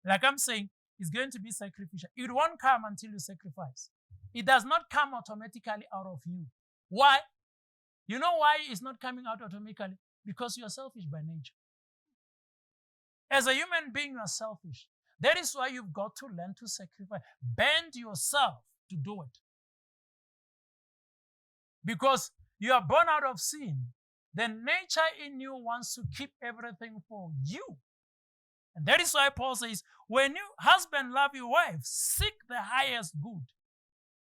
Like I'm saying, it's going to be sacrificial. It won't come until you sacrifice. It does not come automatically out of you. Why? You know why it's not coming out automatically? Because you are selfish by nature. As a human being, you are selfish. That is why you've got to learn to sacrifice. Bend yourself to do it. Because you are born out of sin. The nature in you wants to keep everything for you. And that is why Paul says, when you husband love your wife, seek the highest good.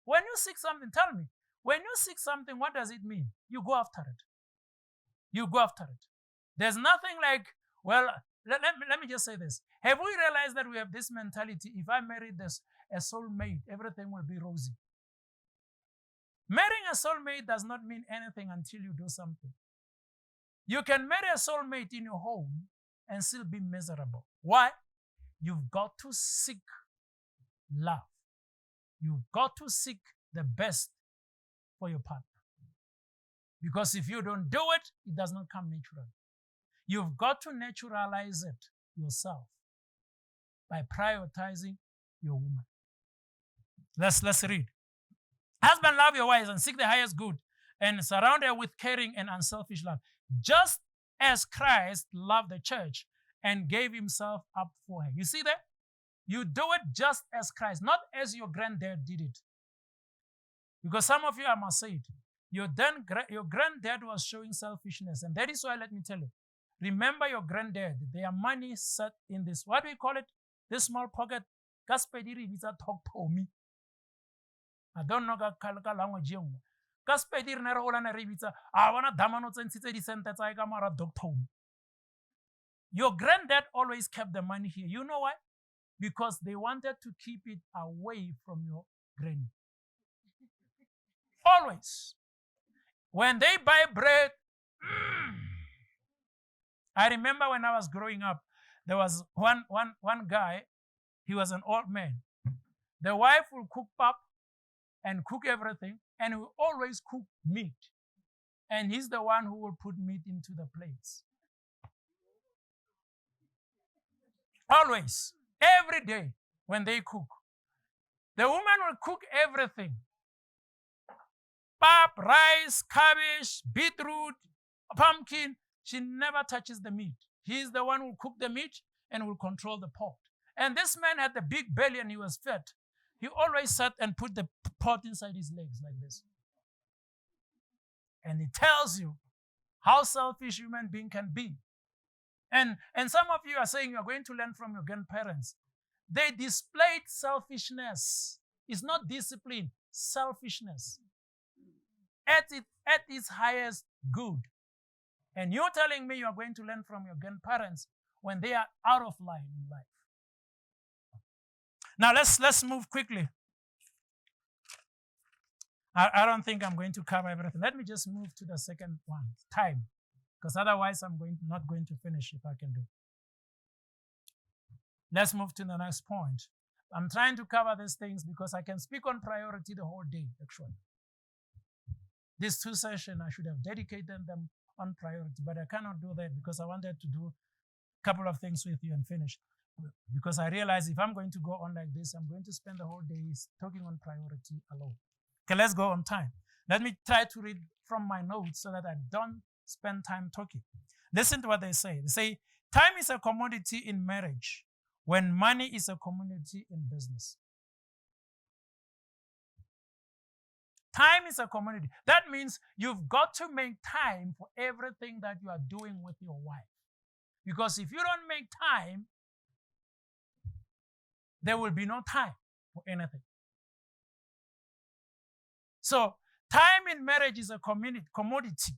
When you seek something, tell me, when you seek something, what does it mean? You go after it. You go after it. There's nothing like, well, let me just say this. Have we realized that we have this mentality, if I marry a soulmate, everything will be rosy? Marrying a soulmate does not mean anything until you do something. You can marry a soulmate in your home and still be miserable. Why? You've got to seek love. You've got to seek the best for your partner. Because if you don't do it, it does not come naturally. You've got to naturalize it yourself by prioritizing your woman. Let's read. Husband, love your wives and seek the highest good and surround her with caring and unselfish love, just as Christ loved the church and gave himself up for her. You see that? You do it just as Christ, not as your granddad did it. Because some of you, I must say it, your granddad was showing selfishness. And that is why, let me tell you, remember your granddad, their money set in this, what do we call it? This small pocket. I don't know ka language e nngwe. Ka Sepedi re ne re gola ne re bitsa a bona damano tsentshitse disente tsa ka mara doctor. Your granddad always kept the money here. You know why? Because they wanted to keep it away from your granny. Always. When they buy bread, I remember when I was growing up, there was one guy, he was an old man. The wife will cook pap and cook everything, and he will always cook meat. And he's the one who will put meat into the plates. Always, every day when they cook. The woman will cook everything. Pap, rice, cabbage, beetroot, pumpkin. She never touches the meat. He's the one who will cook the meat and will control the pot. And this man had a big belly and he was fat. He always sat and put the pot inside his legs like this. And it tells you how selfish human being can be. And some of you are saying you're going to learn from your grandparents. They displayed selfishness. It's not discipline, selfishness. At its highest good. And you're telling me you're going to learn from your grandparents when they are out of line in life. Now let's move quickly. I don't think I'm going to cover everything. Let me just move to the second one, time. Because otherwise I'm not going to finish if I can do. Let's move to the next point. I'm trying to cover these things because I can speak on priority the whole day, actually. These 2 sessions, I should have dedicated them on priority, but I cannot do that because I wanted to do a couple of things with you and finish. Because I realize if I'm going to go on like this, I'm going to spend the whole day talking on priority alone. Okay, let's go on time. Let me try to read from my notes so that I don't spend time talking. Listen to what they say. They say, time is a commodity in marriage when money is a commodity in business. Time is a commodity. That means you've got to make time for everything that you are doing with your wife. Because if you don't make time, there will be no time for anything. So time in marriage is a commodity.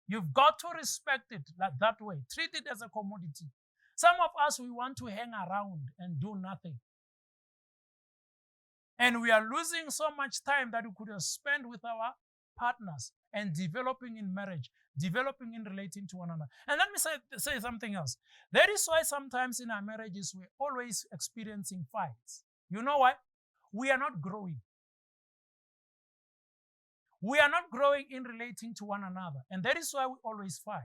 You've got to respect it that way. Treat it as a commodity. Some of us, we want to hang around and do nothing. And we are losing so much time that we could have spent with our partners and developing in marriage, developing in relating to one another. And let me say something else. That is why sometimes in our marriages, we're always experiencing fights. You know why? We are not growing. We are not growing in relating to one another. And that is why we always fight.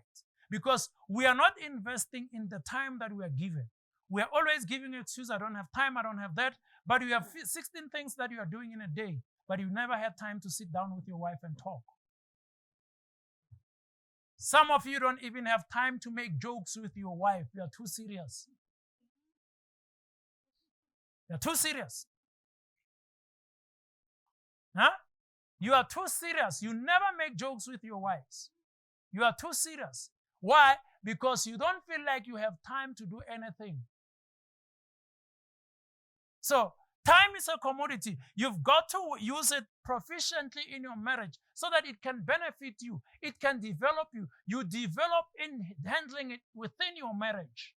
Because we are not investing in the time that we are given. We are always giving excuses. I don't have time. I don't have that. But you have 16 things that you are doing in a day, but you never had time to sit down with your wife and talk. Some of you don't even have time to make jokes with your wife. You are too serious. You're too serious. Huh? You are too serious. You never make jokes with your wives. You are too serious. Why? Because you don't feel like you have time to do anything. So, time is a commodity. You've got to use it proficiently in your marriage so that it can benefit you. It can develop you. You develop in handling it within your marriage.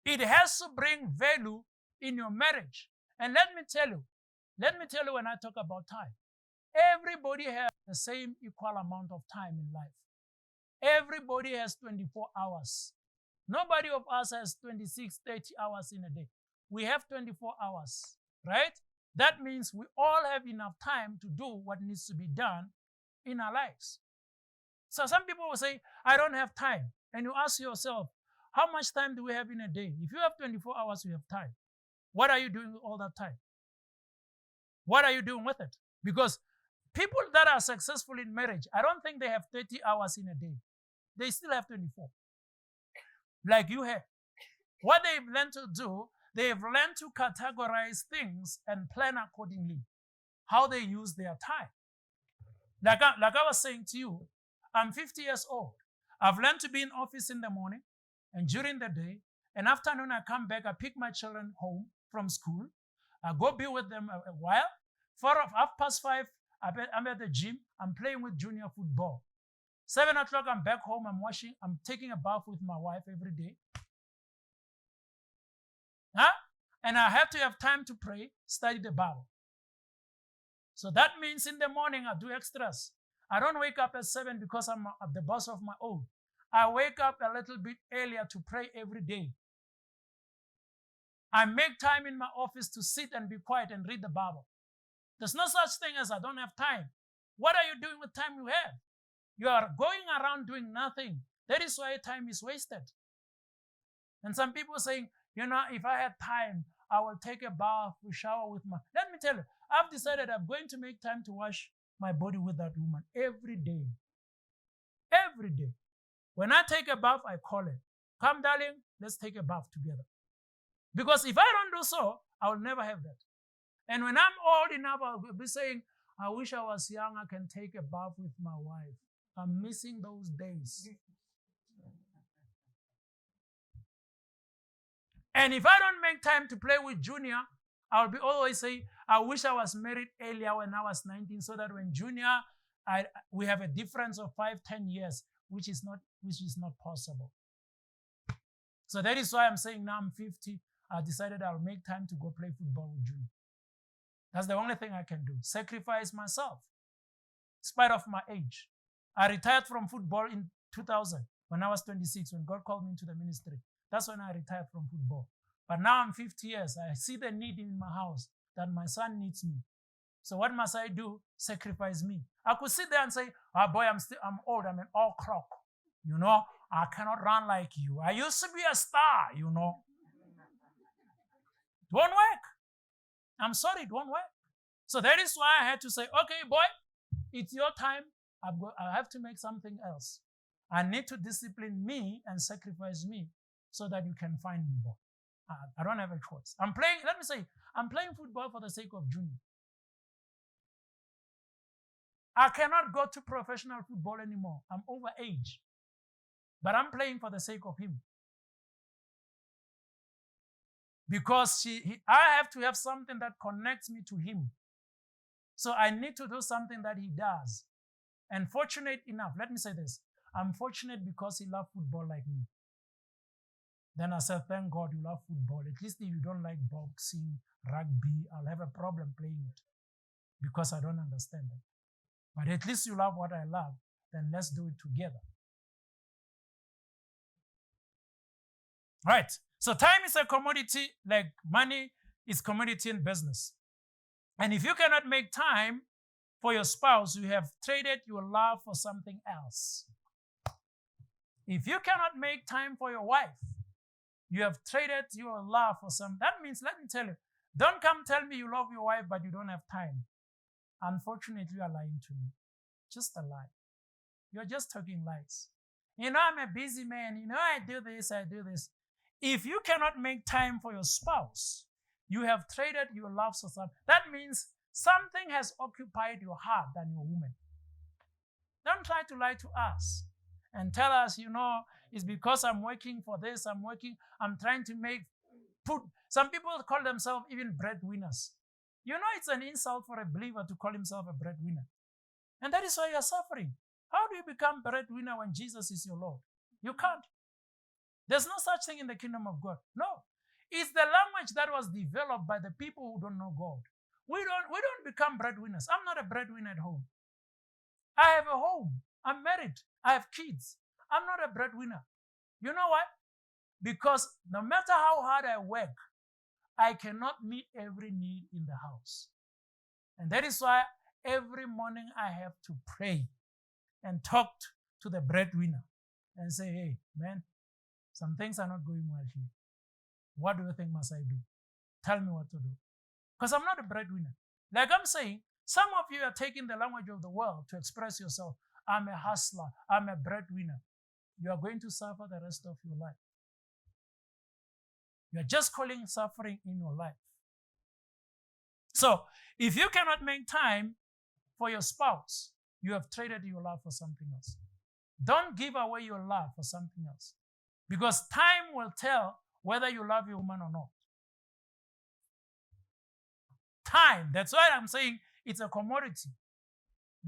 It has to bring value in your marriage. And let me tell you when I talk about time, everybody has the same equal amount of time in life. Everybody has 24 hours. Nobody of us has 26, 30 hours in a day. We have 24 hours, right? That means we all have enough time to do what needs to be done in our lives. So some people will say, I don't have time. And you ask yourself, how much time do we have in a day? If you have 24 hours, you have time. What are you doing with all that time? What are you doing with it? Because people that are successful in marriage, I don't think they have 30 hours in a day. They still have 24. Like you have. What they've learned to do, they've learned to categorize things and plan accordingly how they use their time. Like I was saying to you, I'm 50 years old. I've learned to be in office in the morning and during the day. And afternoon, I come back, I pick my children home from school. I go be with them a while. 5:30, I'm at the gym. I'm playing with junior football. 7 o'clock, I'm back home. I'm taking a bath with my wife every day. Huh? And I have to have time to pray, study the Bible. So that means in the morning, I do extras. I don't wake up at 7 because I'm the boss of my own. I wake up a little bit earlier to pray every day. I make time in my office to sit and be quiet and read the Bible. There's no such thing as I don't have time. What are you doing with time you have? You are going around doing nothing. That is why time is wasted. And some people saying, if I had time, I will take a bath, shower with my... Let me tell you, I've decided I'm going to make time to wash my body with that woman every day. Every day. When I take a bath, I call her. Come, darling, let's take a bath together. Because if I don't do so, I will never have that. And when I'm old enough, I'll be saying, I wish I was young, I can take a bath with my wife. I'm missing those days. And if I don't make time to play with Junior, I'll be always say, I wish I was married earlier when I was 19, so that when Junior, we have a difference of 5-10 years, which is not possible. So that is why I'm saying now I'm 50. I decided I'll make time to go play football with Junior. That's the only thing I can do. Sacrifice myself, in spite of my age. I retired from football in 2000 when I was 26, when God called me into the ministry. That's when I retired from football. But now I'm 50 years. I see the need in my house that my son needs me. So what must I do? Sacrifice me. I could sit there and say, boy, I'm old. I'm an old crock. I cannot run like you. I used to be a star, It won't work. I'm sorry, it won't work. So that is why I had to say, okay, boy, it's your time. I have to make something else. I need to discipline me and sacrifice me so that you can find me, boy. I don't have a choice. I'm playing football for the sake of Junior. I cannot go to professional football anymore. I'm over age. But I'm playing for the sake of him. Because I have to have something that connects me to him. So I need to do something that he does. And fortunate enough, let me say this. I'm fortunate because he loves football like me. Then I said, thank God you love football. At least if you don't like boxing, rugby, I'll have a problem playing it because I don't understand it. But at least you love what I love, then let's do it together. Right. So time is a commodity like money is commodity in business. And if you cannot make time for your spouse, you have traded your love for something else. If you cannot make time for your wife, you have traded your love for some. That means, let me tell you, don't come tell me you love your wife, but you don't have time. Unfortunately, you are lying to me. Just a lie. You're just talking lies. I'm a busy man. I do this, I do this. If you cannot make time for your spouse, you have traded your love for something. That means something has occupied your heart than your woman. Don't try to lie to us and tell us, it's because I'm working for this, I'm trying to put. Some people call themselves even breadwinners. It's an insult for a believer to call himself a breadwinner. And that is why you're suffering. How do you become breadwinner when Jesus is your Lord? You can't. There's no such thing in the kingdom of God. No. It's the language that was developed by the people who don't know God. We don't become breadwinners. I'm not a breadwinner at home. I have a home. I'm married. I have kids. I'm not a breadwinner. You know why? Because no matter how hard I work, I cannot meet every need in the house. And that is why every morning I have to pray and talk to the breadwinner and say, hey, man, some things are not going well here. What do you think must I do? Tell me what to do. Because I'm not a breadwinner. Like I'm saying, some of you are taking the language of the world to express yourself. I'm a hustler. I'm a breadwinner. You are going to suffer the rest of your life. You are just calling suffering in your life. So, if you cannot make time for your spouse, you have traded your love for something else. Don't give away your love for something else. Because time will tell whether you love your woman or not. Time. That's why I'm saying it's a commodity.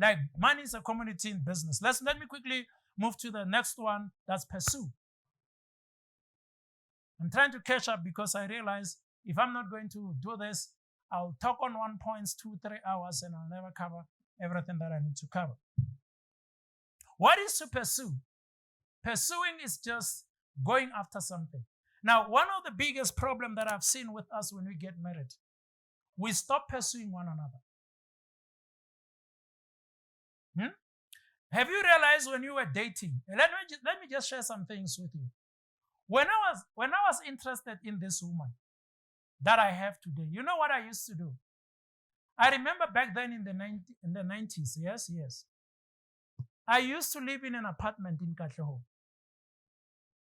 Like money is a commodity in business. Let me quickly move to the next one. That's pursue. I'm trying to catch up because I realize if I'm not going to do this, I'll talk on 1 point, 2-3 hours, and I'll never cover everything that I need to cover. What is to pursue? Pursuing is just going after something. Now, one of the biggest problems that I've seen with us when we get married, we stop pursuing one another. Have you realized when you were dating? Let me just share some things with you. When I was interested in this woman that I have today, you know what I used to do? I remember back then in the 90s, yes. I used to live in an apartment in Katlehong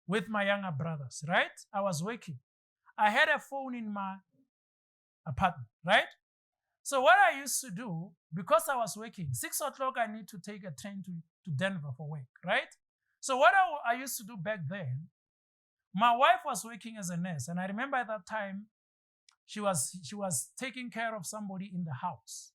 with my younger brothers, right? I was working. I had a phone in my apartment, right? So what I used to do, because I was working, 6 o'clock I need to take a train to Denver for work, right? So what I used to do back then, my wife was working as a nurse, and I remember at that time, she was taking care of somebody in the house,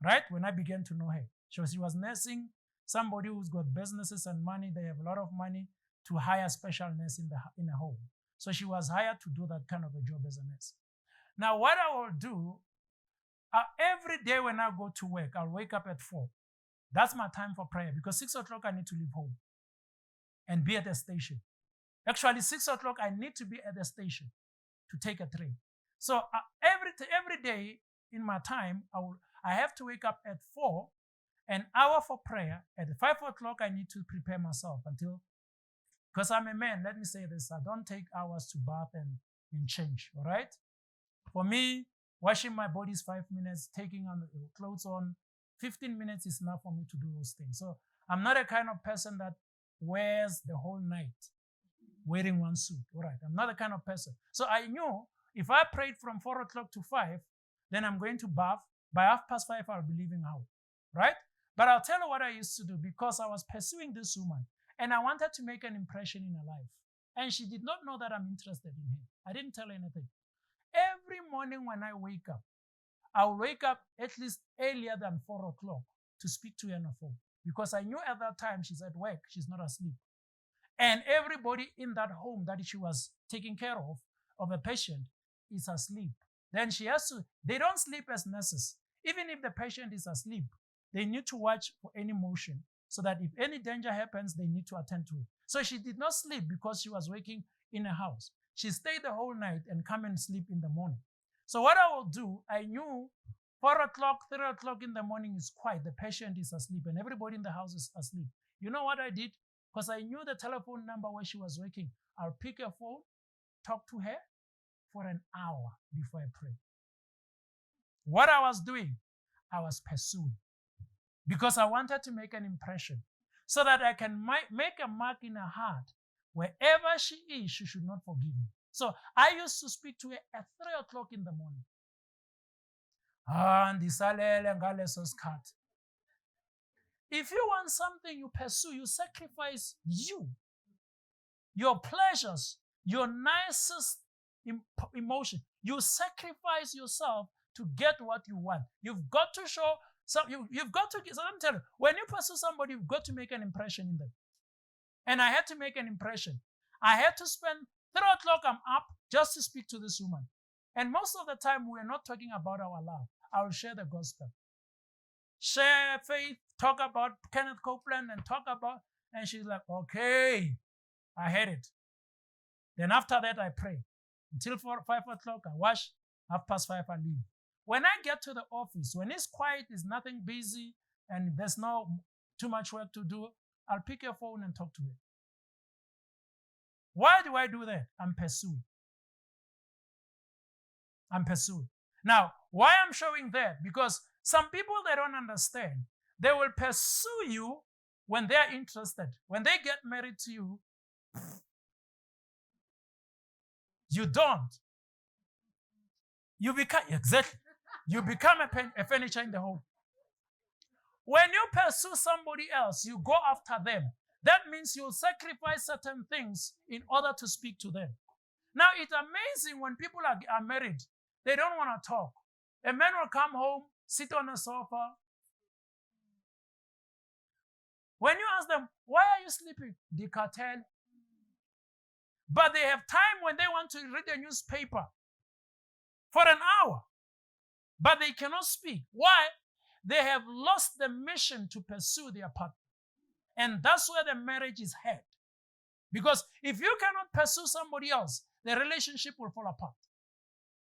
right? When I began to know her. She was nursing somebody who's got businesses and money. They have a lot of money to hire a special nurse in a home. So she was hired to do that kind of a job as a nurse. Now, what I will do, every day when I go to work, I'll wake up at 4. That's my time for prayer because 6 o'clock I need to leave home and be at the station. Actually, 6 o'clock I need to be at the station to take a train. So every day in my time, I have to wake up at 4, an hour for prayer. At 5 o'clock, I need to prepare myself because I'm a man, let me say this, I don't take hours to bath and change, all right? For me, washing my body is 5 minutes, taking on the clothes on, 15 minutes is enough for me to do those things. So I'm not a kind of person that wears the whole night wearing one suit, all right? I'm not the kind of person. So I knew if I prayed from 4 o'clock to 5, then I'm going to bath. By 5:30, I'll be leaving out, right? But I'll tell you what I used to do because I was pursuing this woman and I wanted to make an impression in her life. And she did not know that I'm interested in her. I didn't tell her anything. Every morning when I wake up, I'll wake up at least earlier than 4 o'clock to speak to her on the phone because I knew at that time she's at work, she's not asleep. And everybody in that home that she was taking care of a patient, is asleep. Then they don't sleep as nurses. Even if the patient is asleep, they need to watch for any motion so that if any danger happens, they need to attend to it. So she did not sleep because she was working in a house. She stayed the whole night and come and sleep in the morning. So what I will do, I knew 4 o'clock, 3 o'clock in the morning is quiet. The patient is asleep and everybody in the house is asleep. You know what I did? because I knew the telephone number where she was working. I'll pick her phone, talk to her for an hour before I pray. What I was doing, I was pursuing because I wanted to make an impression so that I can make a mark in her heart. Wherever she is, she should not forgive me. So I used to speak to her at 3 o'clock in the morning. If you want something, you pursue, you sacrifice you, your pleasures, your nicest emotion. You sacrifice yourself to get what you want. You've got to show, you've got to, so let me tell you, when you pursue somebody, you've got to make an impression in them. And I had to make an impression. I had to spend 3 o'clock, I'm up just to speak to this woman. And most of the time, we're not talking about our love. I will share the gospel. Share faith, talk about Kenneth Copeland and she's like, okay, I heard it. Then after that, I pray. Until 5 o'clock, I wash. 5:30, I leave. When I get to the office, when it's quiet, there's nothing busy, and there's no too much work to do, I'll pick your phone and talk to her. Why do I do that? I'm pursuing. Now, why I'm showing that? Because some people, they don't understand. They will pursue you when they're interested. When they get married to you, you don't. You become a furniture in the home. When you pursue somebody else, you go after them. That means you'll sacrifice certain things in order to speak to them. Now, it's amazing when people are married, they don't want to talk. A man will come home, sit on a sofa. When you ask them, why are you sleeping? The cartel. But they have time when they want to read a newspaper for an hour. But they cannot speak. Why? They have lost the mission to pursue their partner. And that's where the marriage is headed. Because if you cannot pursue somebody else, the relationship will fall apart.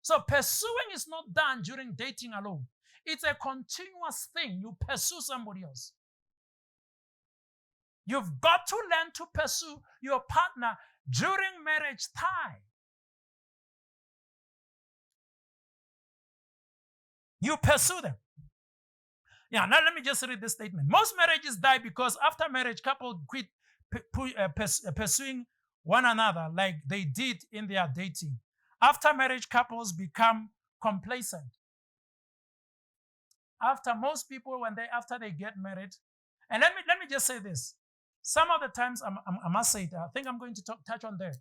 So pursuing is not done during dating alone. It's a continuous thing. You pursue somebody else. You've got to learn to pursue your partner during marriage time. You pursue them. Yeah, now let me just read this statement. Most marriages die because after marriage, couples quit pursuing one another like they did in their dating. After marriage, couples become complacent. Most people, after they get married, and let me just say this. Some of the times, I must say it, I think I'm going to touch on that.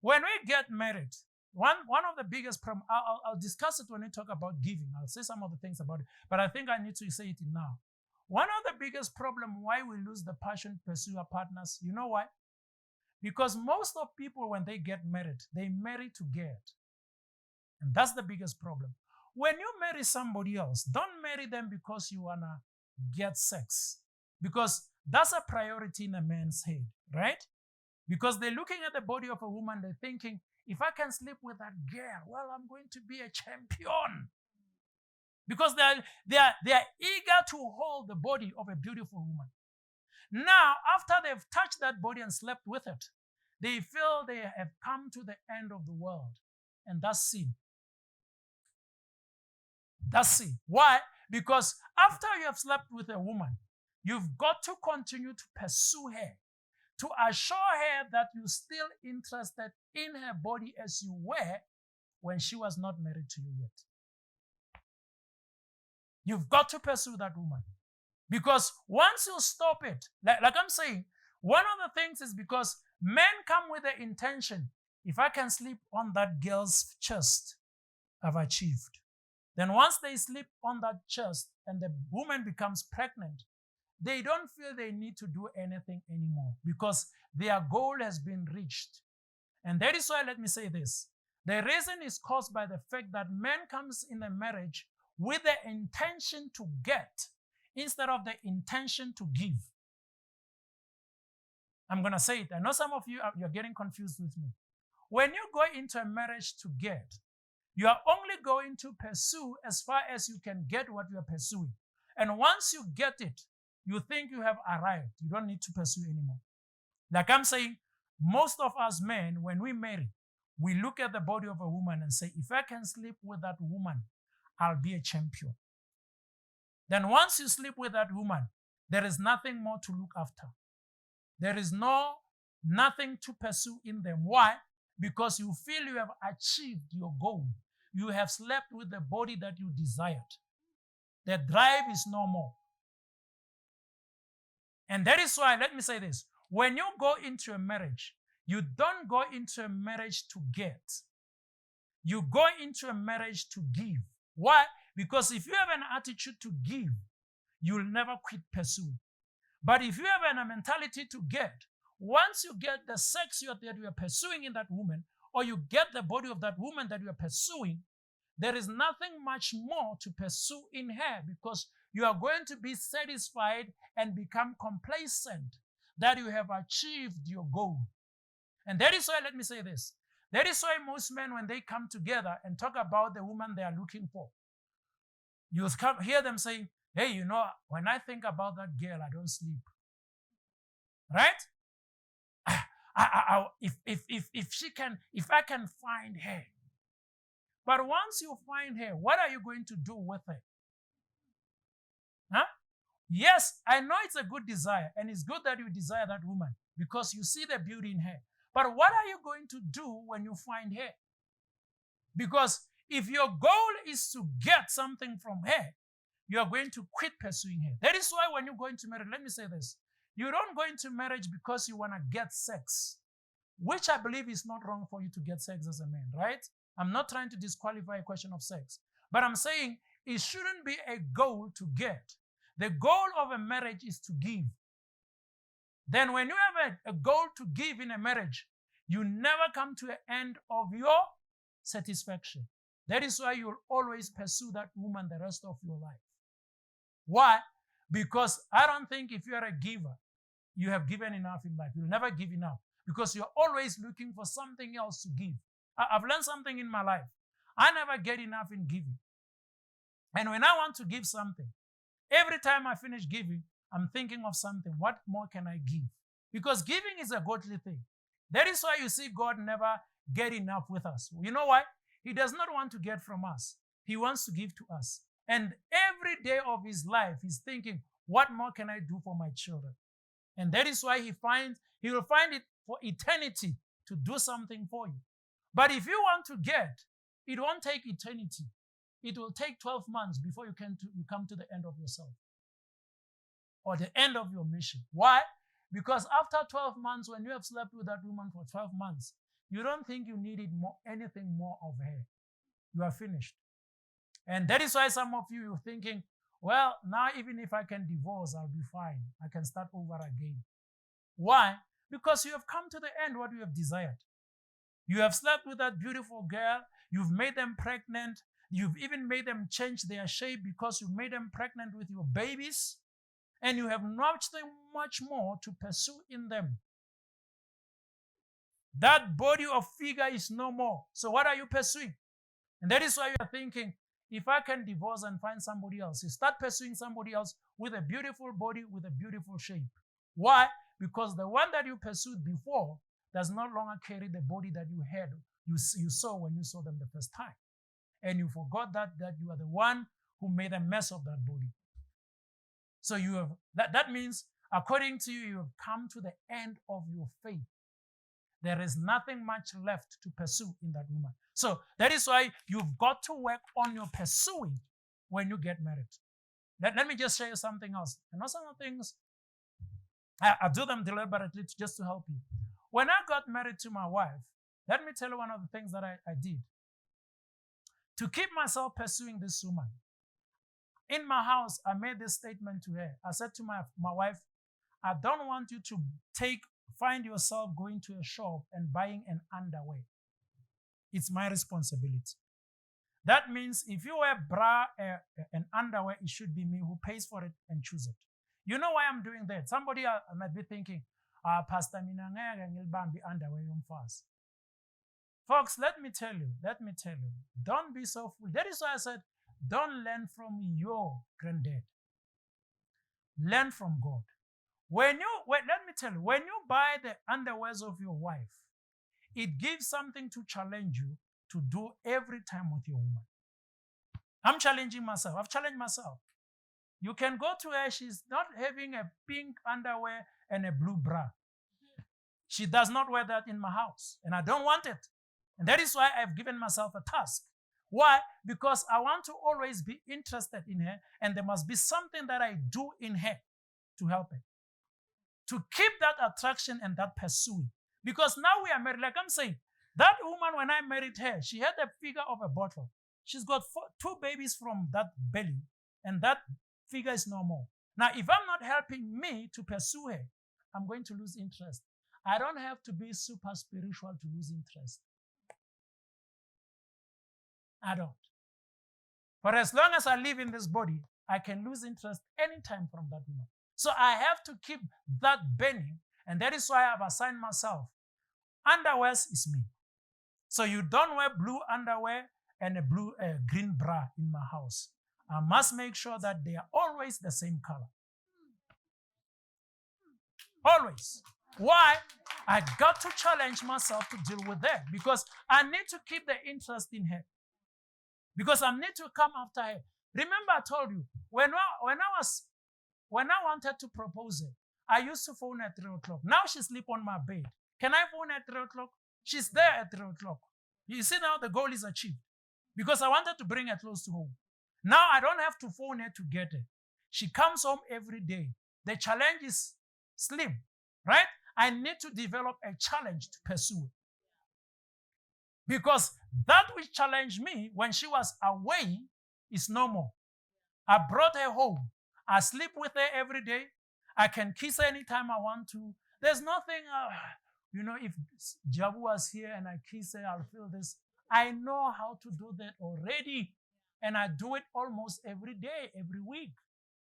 When we get married, one of the biggest problems, I'll discuss it when we talk about giving. I'll say some of the things about it, but I think I need to say it now. One of the biggest problems why we lose the passion to pursue our partners, you know why? Because most of people, when they get married, they marry to get. And that's the biggest problem. When you marry somebody else, don't marry them because you want to get sex. Because that's a priority in a man's head, right? Because they're looking at the body of a woman, they're thinking, if I can sleep with that girl, well, I'm going to be a champion. Because they are eager to hold the body of a beautiful woman. Now, after they've touched that body and slept with it, they feel they have come to the end of the world. And that's sin. That's sin. Why? Because after you have slept with a woman, you've got to continue to pursue her, to assure her that you're still interested in her body as you were when she was not married to you yet. You've got to pursue that woman. Because once you stop it, like I'm saying, one of the things is because men come with the intention, if I can sleep on that girl's chest, I've achieved. Then once they sleep on that chest and the woman becomes pregnant, they don't feel they need to do anything anymore because their goal has been reached. And that is why, let me say this. The reason is caused by the fact that man comes in a marriage with the intention to get instead of the intention to give. I'm going to say it. I know some of you, you're getting confused with me. When you go into a marriage to get, you are only going to pursue as far as you can get what you are pursuing. And once you get it, you think you have arrived. You don't need to pursue anymore. Like I'm saying, most of us men, when we marry, we look at the body of a woman and say, if I can sleep with that woman, I'll be a champion. Then once you sleep with that woman, there is nothing more to look after. There is nothing to pursue in them. Why? Because you feel you have achieved your goal. You have slept with the body that you desired. The drive is no more. And that is why, let me say this, when you go into a marriage, you don't go into a marriage to get. You go into a marriage to give. Why? Because if you have an attitude to give, you'll never quit pursuing. But if you have a mentality to get, once you get the sex that you are pursuing in that woman, or you get the body of that woman that you are pursuing, there is nothing much more to pursue in her, because you are going to be satisfied and become complacent that you have achieved your goal. And that is why, let me say this, that is why most men, when they come together and talk about the woman they are looking for, you hear them saying, hey, you know, when I think about that girl, I don't sleep. Right? If I can find her. But once you find her, what are you going to do with her? Huh? Yes, I know it's a good desire, and it's good that you desire that woman because you see the beauty in her. But what are you going to do when you find her? Because if your goal is to get something from her, you are going to quit pursuing her. That is why when you go into marriage, let me say this, you don't go into marriage because you want to get sex, which I believe is not wrong for you to get sex as a man, right? I'm not trying to disqualify a question of sex, but I'm saying it shouldn't be a goal to get. The goal of a marriage is to give. Then when you have a goal to give in a marriage, you never come to an end of your satisfaction. That is why you'll always pursue that woman the rest of your life. Why? Because I don't think if you are a giver, you have given enough in life. You'll never give enough because you're always looking for something else to give. I've learned something in my life. I never get enough in giving. And when I want to give something, every time I finish giving, I'm thinking of something. What more can I give? Because giving is a godly thing. That is why you see God never get enough with us. You know why? He does not want to get from us. He wants to give to us. And every day of his life, he's thinking, what more can I do for my children? And that is why he will find it for eternity to do something for you. But if you want to get, it won't take eternity. It will take 12 months before you come to the end of yourself or the end of your mission. Why? Because after 12 months, when you have slept with that woman for 12 months, you don't think you needed anything more of her. You are finished. And that is why some of you are thinking, well, now even if I can divorce, I'll be fine. I can start over again. Why? Because you have come to the end what you have desired. You have slept with that beautiful girl. You've made them pregnant. You've even made them change their shape because you made them pregnant with your babies. And you have nothing much more to pursue in them. That body of figure is no more. So what are you pursuing? And that is why you are thinking, if I can divorce and find somebody else, you start pursuing somebody else with a beautiful body, with a beautiful shape. Why? Because the one that you pursued before does no longer carry the body that you had, you saw when you saw them the first time. And you forgot that you are the one who made a mess of that body. So you have that means, according to you, you have come to the end of your faith. There is nothing much left to pursue in that woman. So that is why you've got to work on your pursuing when you get married. Let me just show you something else. And some of the things, I do them deliberately just to help you. When I got married to my wife, let me tell you one of the things that I did. To keep myself pursuing this woman, in my house, I made this statement to her. I said to my wife, I don't want you to find yourself going to a shop and buying an underwear. It's my responsibility. That means if you wear and underwear, it should be me who pays for it and choose it. You know why I'm doing that? Somebody might be thinking, Pastor Minangega ngilibambi underwear yomfazi. Folks, let me tell you, don't be so foolish. That is why I said, don't learn from your granddad. Learn from God. Let me tell you, when you buy the underwears of your wife, it gives something to challenge you to do every time with your woman. I'm challenging myself. I've challenged myself. You can go to her, she's not having a pink underwear and a blue bra. She does not wear that in my house, and I don't want it. And that is why I've given myself a task. Why? Because I want to always be interested in her, and there must be something that I do in her to help her. To keep that attraction and that pursuing. Because now we are married, like I'm saying, that woman, when I married her, she had the figure of a bottle. She's got 2 babies from that belly, and that figure is no more. Now, if I'm not helping me to pursue her, I'm going to lose interest. I don't have to be super spiritual to lose interest. I don't. For as long as I live in this body, I can lose interest anytime from that woman. So I have to keep that burning, and that is why I've assigned myself. Underwears is me. So you don't wear blue underwear and a green bra in my house. I must make sure that they are always the same color. Always. Why? I got to challenge myself to deal with that because I need to keep the interest in her. Because I need to come after her. Remember, I told you, when I wanted to propose her, I used to phone at 3 o'clock. Now she sleeps on my bed. Can I phone at 3 o'clock? She's there at 3 o'clock. You see now the goal is achieved. Because I wanted to bring her close to home. Now I don't have to phone her to get her. She comes home every day. The challenge is slim, right? I need to develop a challenge to pursue it. Because that which challenged me when she was away is no more. I brought her home. I sleep with her every day. I can kiss her anytime I want to. There's nothing, if Jabu was here and I kiss her, I'll feel this. I know how to do that already. And I do it almost every day, every week.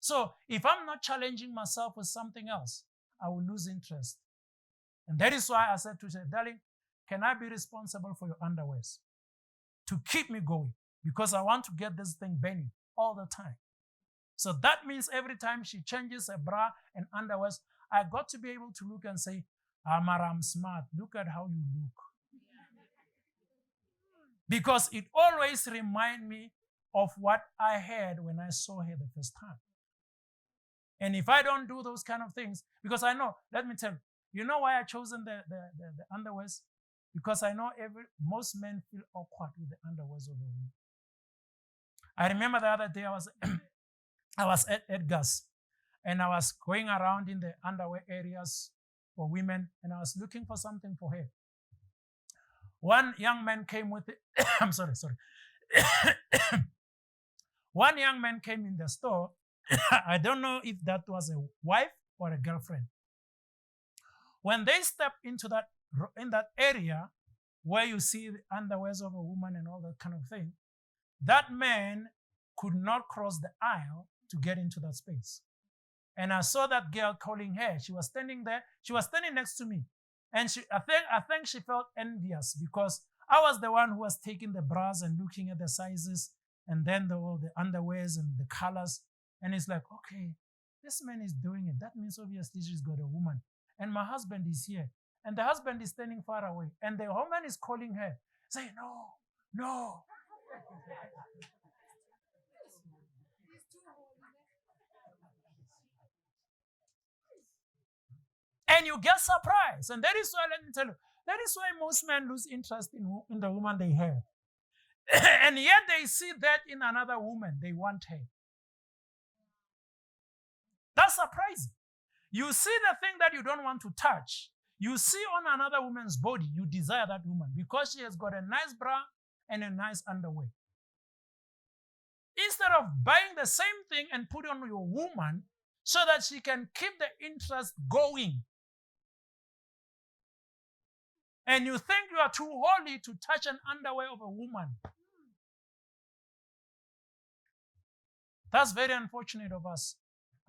So if I'm not challenging myself with something else, I will lose interest. And that is why I said to her, darling, can I be responsible for your underwears? To keep me going. Because I want to get this thing burning all the time. So that means every time she changes a bra and underwears, I got to be able to look and say, Amara, I'm smart. Look at how you look. Because it always reminds me of what I had when I saw her the first time. And if I don't do those kind of things, because I know, let me tell you, you know why I chosen the underwears? Because I know most men feel awkward with the underwears of a woman. I remember the other day I was at Edgar's and I was going around in the underwear areas for women and I was looking for something for her. One young man came with it. I'm sorry. One young man came in the store. I don't know if that was a wife or a girlfriend. When they stepped in that area where you see the underwears of a woman and all that kind of thing, that man could not cross the aisle to get into that space. And I saw that girl calling her. She was standing there. She was standing next to me. And I think she felt envious because I was the one who was taking the bras and looking at the sizes and then the underwears and the colors. And it's like, okay, this man is doing it. That means obviously she's got a woman. And my husband is here. And the husband is standing far away. And the woman is calling her, saying, no. And you get surprised. And that is why, let me tell you, that is why most men lose interest in the woman they have. And yet they see that in another woman. They want her. That's surprising. You see the thing that you don't want to touch. You see on another woman's body, you desire that woman because she has got a nice bra and a nice underwear. Instead of buying the same thing and put on your woman so that she can keep the interest going. And you think you are too holy to touch an underwear of a woman. That's very unfortunate of us.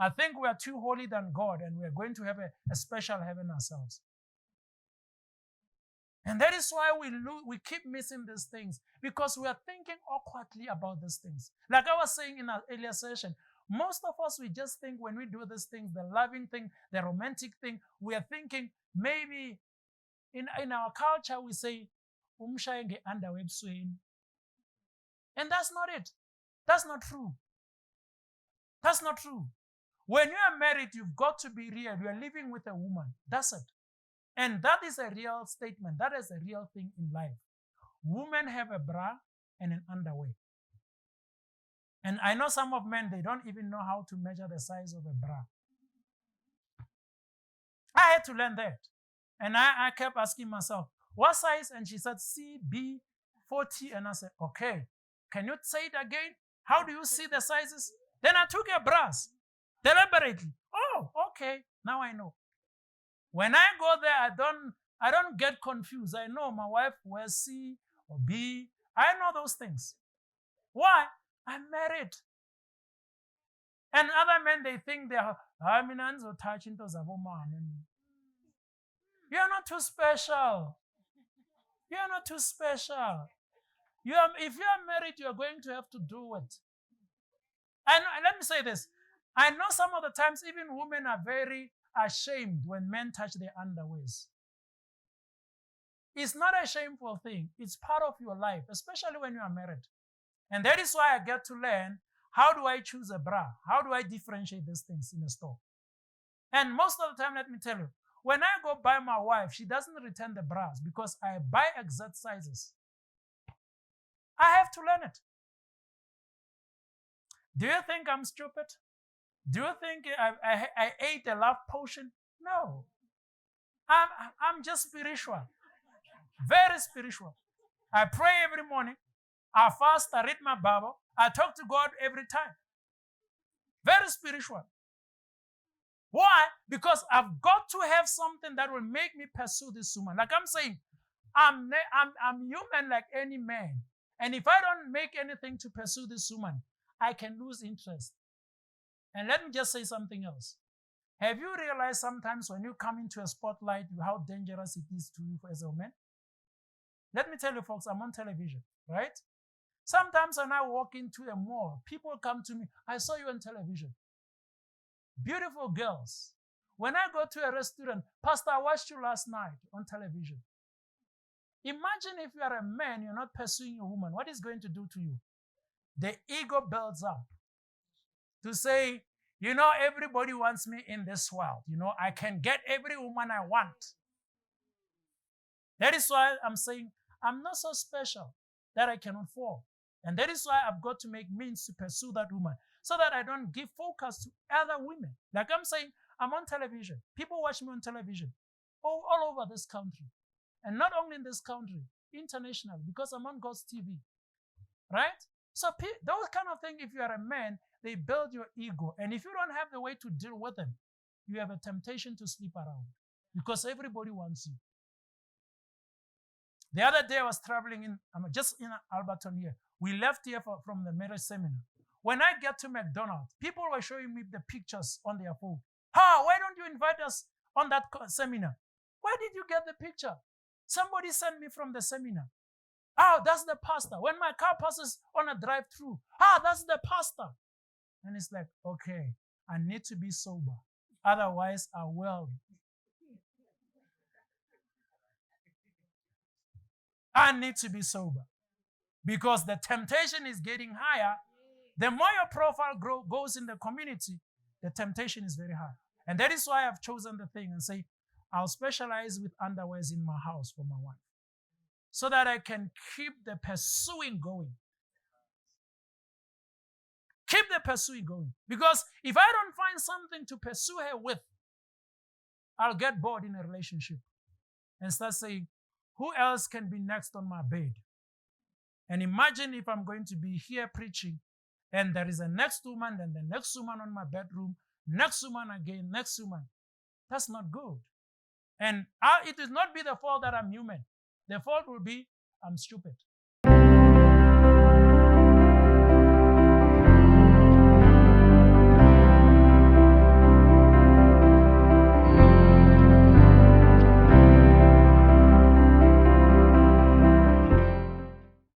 I think we are too holy than God and we are going to have a special heaven ourselves. And that is why we keep missing these things because we are thinking awkwardly about these things. Like I was saying in our earlier session, Most of us, we just think when we do these things, the loving thing, the romantic thing, we are thinking maybe in our culture we say, umshaye nge-underwear ebusweni. And that's not it. That's not true. That's not true. When you are married, you've got to be real. You are living with a woman. That's it. And that is a real statement. That is a real thing in life. Women have a bra and an underwear. And I know some of men, they don't even know how to measure the size of a bra. I had to learn that. And I kept asking myself, what size? And she said, CB 40. And I said, okay, can you say it again? How do you see the sizes? Then I took a bras deliberately. Oh, okay, now I know. When I go there, I don't get confused. I know my wife wears C or B. I know those things. Why? I'm married. And other men, they think they're touching those. You're not too special. You're not too special. If you are married, you're going to have to do it. And let me say this. I know some of the times even women are very ashamed when men touch their underwears. It's not a shameful thing. It's part of your life, especially when you are married. And that is why I get to learn, how do I choose a bra? How do I differentiate these things in a store? And most of the time, let me tell you, when I go buy my wife, she doesn't return the bras because I buy exact sizes. I have to learn it. Do you think I'm stupid? Do you think I ate a love potion? No. I'm just spiritual. Very spiritual. I pray every morning. I fast, I read my Bible. I talk to God every time. Very spiritual. Why? Because I've got to have something that will make me pursue this woman. Like I'm saying, I'm human like any man. And if I don't make anything to pursue this woman, I can lose interest. And let me just say something else. Have you realized sometimes when you come into a spotlight, how dangerous it is to you as a man? Let me tell you, folks, I'm on television, right? Sometimes when I walk into a mall, people come to me, I saw you on television. Beautiful girls. When I go to a restaurant, Pastor, I watched you last night on television. Imagine if you are a man, you're not pursuing a woman, what is going to do to you? The ego builds up to say, everybody wants me in this world. I can get every woman I want. That is why I'm saying I'm not so special that I cannot fall. And that is why I've got to make means to pursue that woman so that I don't give focus to other women. Like I'm saying, I'm on television. People watch me on television all over this country. And not only in this country, internationally, because I'm on God's TV. Right? So those kind of things, if you are a man, they build your ego. And if you don't have the way to deal with them, you have a temptation to sleep around because everybody wants you. The other day I was traveling just in Alberton here. We left here from the marriage seminar. When I get to McDonald's, people were showing me the pictures on their phone. Why don't you invite us on that seminar? Where did you get the picture? Somebody sent me from the seminar. That's the pastor. When my car passes on a drive-through, that's the pastor. And it's like, okay, I need to be sober. Otherwise, I will. I need to be sober. Because the temptation is getting higher. The more your profile goes in the community, the temptation is very high. And that is why I've chosen the thing and say, I'll specialize with underwears in my house for my wife. So that I can keep the pursuing going. Keep the pursuing going. Because if I don't find something to pursue her with, I'll get bored in a relationship and start saying, who else can be next on my bed? And imagine if I'm going to be here preaching and there is a next woman, then the next woman on my bedroom, next woman again, next woman. That's not good. And it will not be the fault that I'm human. The fault will be I'm stupid.